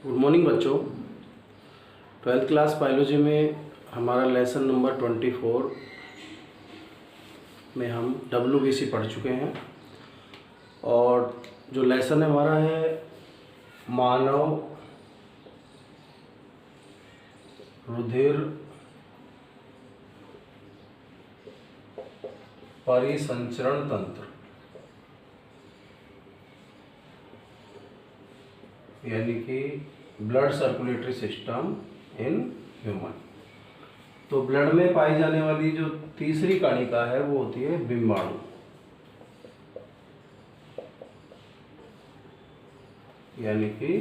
Good morning बच्चों। 12th class biology में हमारा लेसन नंबर 24 में हम WBC पढ़ चुके हैं और जो लेसन हमारा है मानव रुधिर परिसंचरण तंत्र यानी कि blood circulatory system in human. तो ब्लड में पाई जाने वाली जो तीसरी कणिका है वो होती है बिंबाणु यानी कि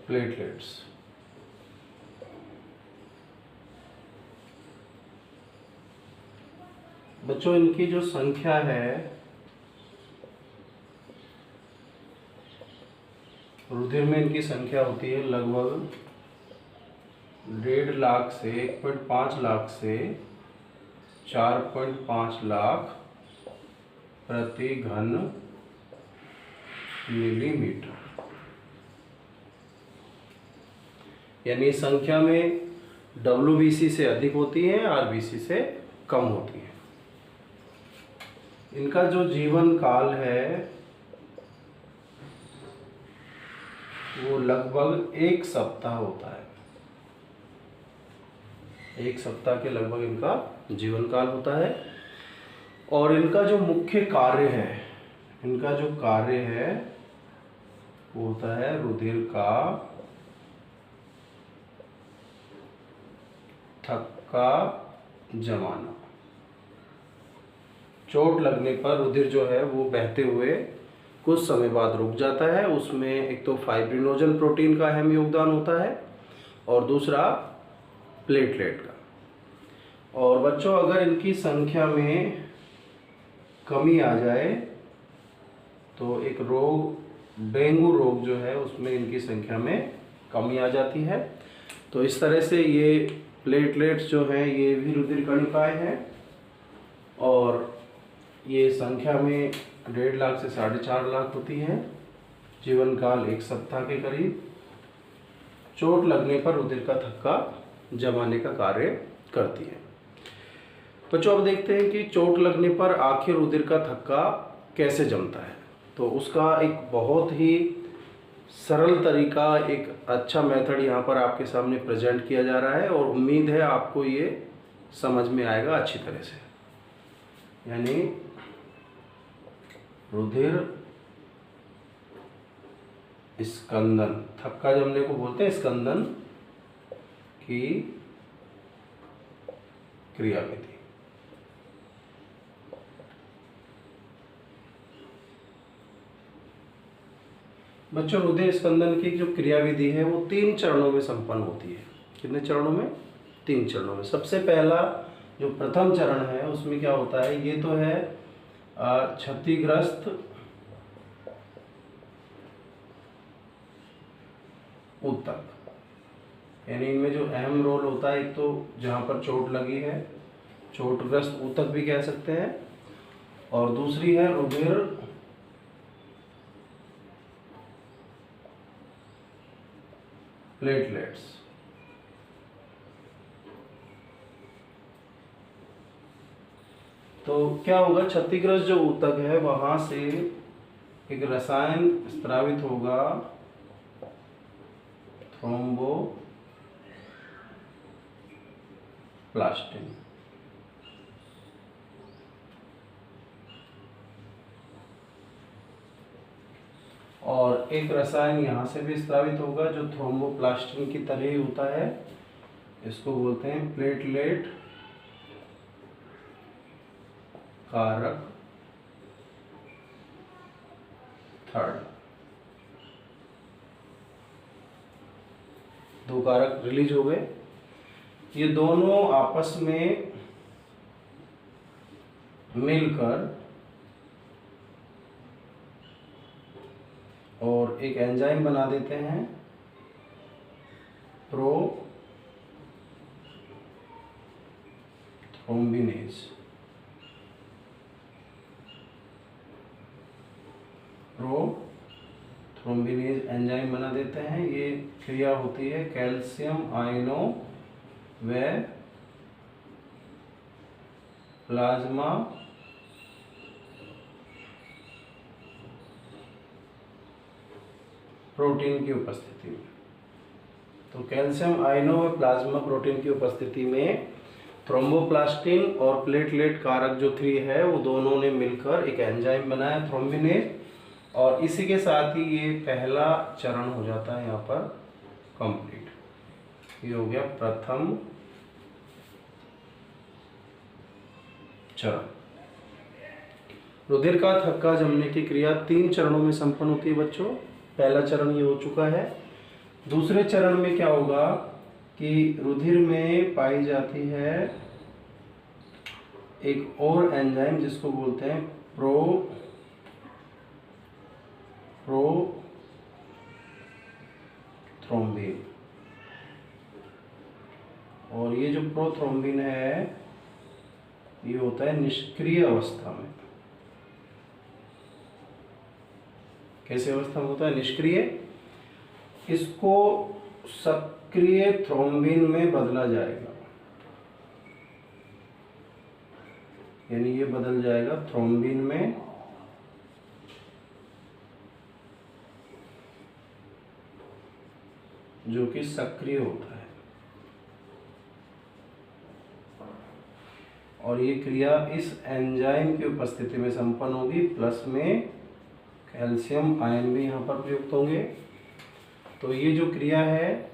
प्लेटलेट्स। बच्चों इनकी जो संख्या है रुधिर में इनकी संख्या होती है लगभग 1.5 लाख से 1.5 लाख से 4.5 लाख प्रति घन मिलीमीटर। यानी संख्या में WBC से अधिक होती है, RBC से कम होती है। इनका जो जीवन काल है वो लगभग 1 सप्ताह होता है। 1 सप्ताह के लगभग इनका जीवन काल होता है। और इनका जो मुख्य कार्य है, इनका जो कार्य है वो होता है रुधिर का थक्का जमाना। चोट लगने पर रुधिर जो है वो बहते हुए कुछ समय बाद रुक जाता है। उसमें एक तो फाइब्रिनोजन प्रोटीन का अहम योगदान होता है और दूसरा प्लेटलेट का। और बच्चों अगर इनकी संख्या में कमी आ जाए तो एक रोग डेंगू रोग जो है उसमें इनकी संख्या में कमी आ जाती है। तो इस तरह से ये प्लेटलेट्स जो हैं ये भी रुधिर कणिकाएं हैं और ये संख्या में 1.5 लाख से 4.5 लाख होती है। जीवन काल 1 सप्ताह के करीब। चोट लगने पर रुधिर का थक्का जमाने का कार्य करती है। बच्चों अब देखते हैं कि चोट लगने पर आखिर रुधिर का थक्का कैसे जमता है। तो उसका एक बहुत ही सरल तरीका, एक अच्छा मेथड यहाँ पर आपके सामने प्रेजेंट किया जा रहा है और उम्मीद है आपको ये समझ में आएगा अच्छी तरह से। यानी रुधिर स्कंदन, थक्का जमने को बोलते हैं स्कंदन की क्रियाविधि। बच्चों रुधिर स्कंदन की जो क्रियाविधि है वो 3 चरणों में संपन्न होती है। कितने चरणों में? 3 चरणों में। सबसे पहला जो प्रथम चरण है उसमें क्या होता है, ये तो है क्षतिग्रस्त ऊतक। यानी इनमें जो अहम रोल होता है, एक तो जहाँ पर चोट लगी है चोटग्रस्त ऊतक भी कह सकते हैं, और दूसरी है रुधिर प्लेटलेट्स। तो क्या होगा, क्षतिग्रस्त जो ऊतक है वहां से एक रसायन स्रावित होगा थ्रोम्बोप्लास्टिन। और एक रसायन यहां से भी स्रावित होगा जो थ्रोम्बोप्लास्टिन की तरह ही होता है। इसको बोलते हैं प्लेटलेट कारक 3। 2 कारक रिलीज हो गए। ये दोनों आपस में मिलकर और एक एंजाइम बना देते हैं प्रोथ्रोम्बिनेज। थ्रोम्बिनेज एंजाइम बना देते हैं। ये क्रिया होती है कैल्शियम आयनों व प्लाज्मा प्रोटीन की उपस्थिति में। तो कैल्शियम आयनों व प्लाज्मा प्रोटीन की उपस्थिति में थ्रोम्बोप्लास्टिन और प्लेटलेट कारक जो 3 है वो दोनों ने मिलकर एक एंजाइम बनाया थ्रोम्बिनेज, और इसी के साथ ही ये पहला चरण हो जाता है यहाँ पर कंप्लीट। ये हो गया प्रथम चरण। रुधिर का थक्का जमने की क्रिया 3 चरणों में संपन्न होती है बच्चों। पहला चरण ये हो चुका है। दूसरे चरण में क्या होगा कि रुधिर में पाई जाती है एक और एंजाइम जिसको बोलते हैं प्रोथ्रोम्बिन। और ये जो प्रोथ्रोम्बिन है ये होता है निष्क्रिय अवस्था में। कैसे अवस्था में होता है? निष्क्रिय। इसको सक्रिय थ्रोम्बिन में बदला जाएगा, यानी ये बदल जाएगा थ्रोम्बिन में, जो कि सक्रिय होता है। और ये क्रिया इस एंजाइम की उपस्थिति में संपन्न होगी, प्लस में कैल्शियम आयन भी यहाँ पर प्रयुक्त होंगे। तो ये जो क्रिया है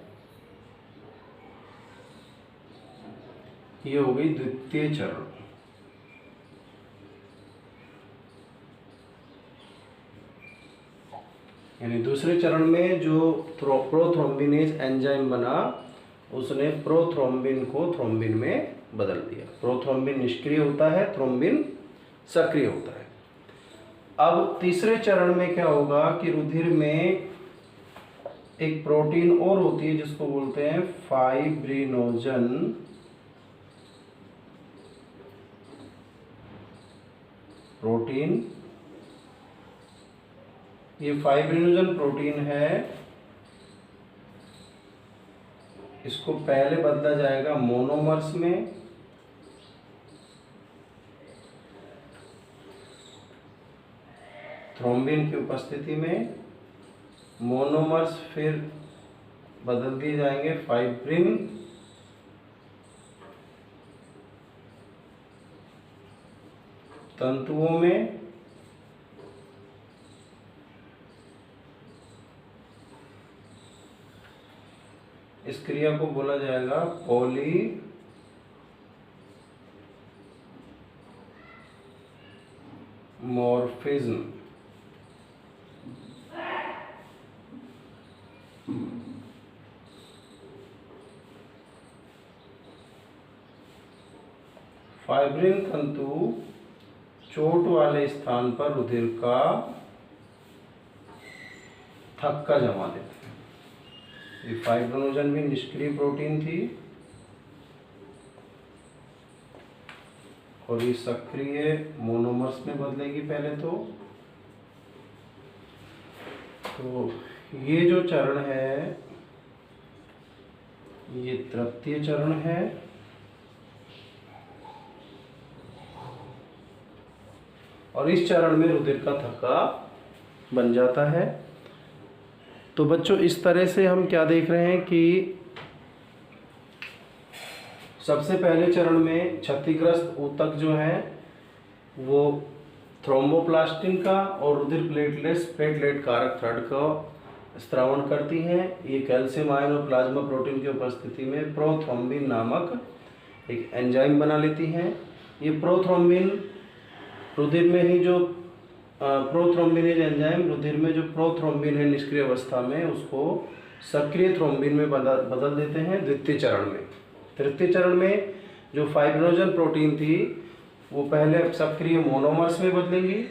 ये हो गई द्वितीय चरण। यानी दूसरे चरण में जो प्रोथ्रोम्बिनेज एंजाइम बना उसने प्रोथ्रोम्बिन को थ्रोम्बिन में बदल दिया। प्रोथ्रोम्बिन निष्क्रिय होता है, थ्रोम्बिन सक्रिय होता है। अब तीसरे चरण में क्या होगा कि रुधिर में एक प्रोटीन और होती है जिसको बोलते हैं फाइब्रिनोजन प्रोटीन। ये फाइब्रिनोजन प्रोटीन है, इसको पहले बदला जाएगा मोनोमर्स में, थ्रोम्बिन की उपस्थिति में। मोनोमर्स फिर बदल दिए जाएंगे फाइब्रिन तंतुओं में। इस क्रिया को बोला जाएगा पॉलीमॉर्फिज्म। फाइब्रिन तंतु चोट वाले स्थान पर रुधिर का थक्का जमा देते हैं। ये फाइब्रिनोजन भी निष्क्रिय प्रोटीन थी और ये सक्रिय मोनोमर्स में बदलेगी पहले। तो ये जो चरण है ये तृतीय चरण है। और इस चरण में रुधिर का थक्का बन जाता है। तो बच्चों इस तरह से हम क्या देख रहे हैं कि सबसे पहले चरण में क्षतिग्रस्त ऊतक जो है वो थ्रोम्बोप्लास्टिन का और रुधिर प्लेटलेट कारक थर्ड का स्त्रावण करती हैं। ये कैल्शियम आयन और प्लाज्मा प्रोटीन की उपस्थिति में प्रोथ्रोम्बिन नामक एक एंजाइम बना लेती हैं। ये प्रोथ्रोम्बिन रुधिर में ही जो प्रोथ्रोम्बिनेज एंजाइम रुधिर में जो प्रोथ्रोम्बिन है निष्क्रिय अवस्था में उसको सक्रिय थ्रोम्बिन में बदल देते हैं द्वितीय चरण में। तृतीय चरण में जो फाइब्रिनोजन प्रोटीन थी वो पहले सक्रिय मोनोमर्स में बदलेंगी।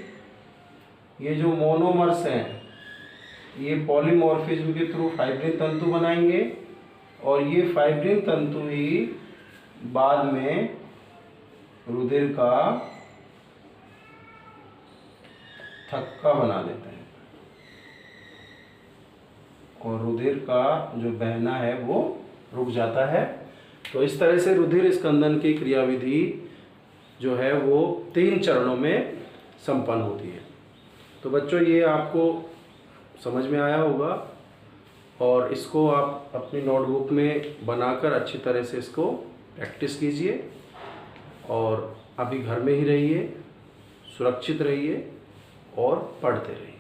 ये जो मोनोमर्स हैं ये पॉलीमॉर्फिज्म के थ्रू फाइब्रिन तंतु बनाएंगे और ये फाइब्रिन तंतु ही बाद में रुधिर का थक्का बना देते हैं। और रुधिर का जो बहना है वो रुक जाता है। तो इस तरह से रुधिर स्कंदन की क्रियाविधि जो है वो 3 चरणों में संपन्न होती है। तो बच्चों ये आपको समझ में आया होगा और इसको आप अपनी नोटबुक में बनाकर अच्छी तरह से इसको प्रैक्टिस कीजिए और अभी घर में ही रहिए, सुरक्षित रहिए और पढ़ते रहिए।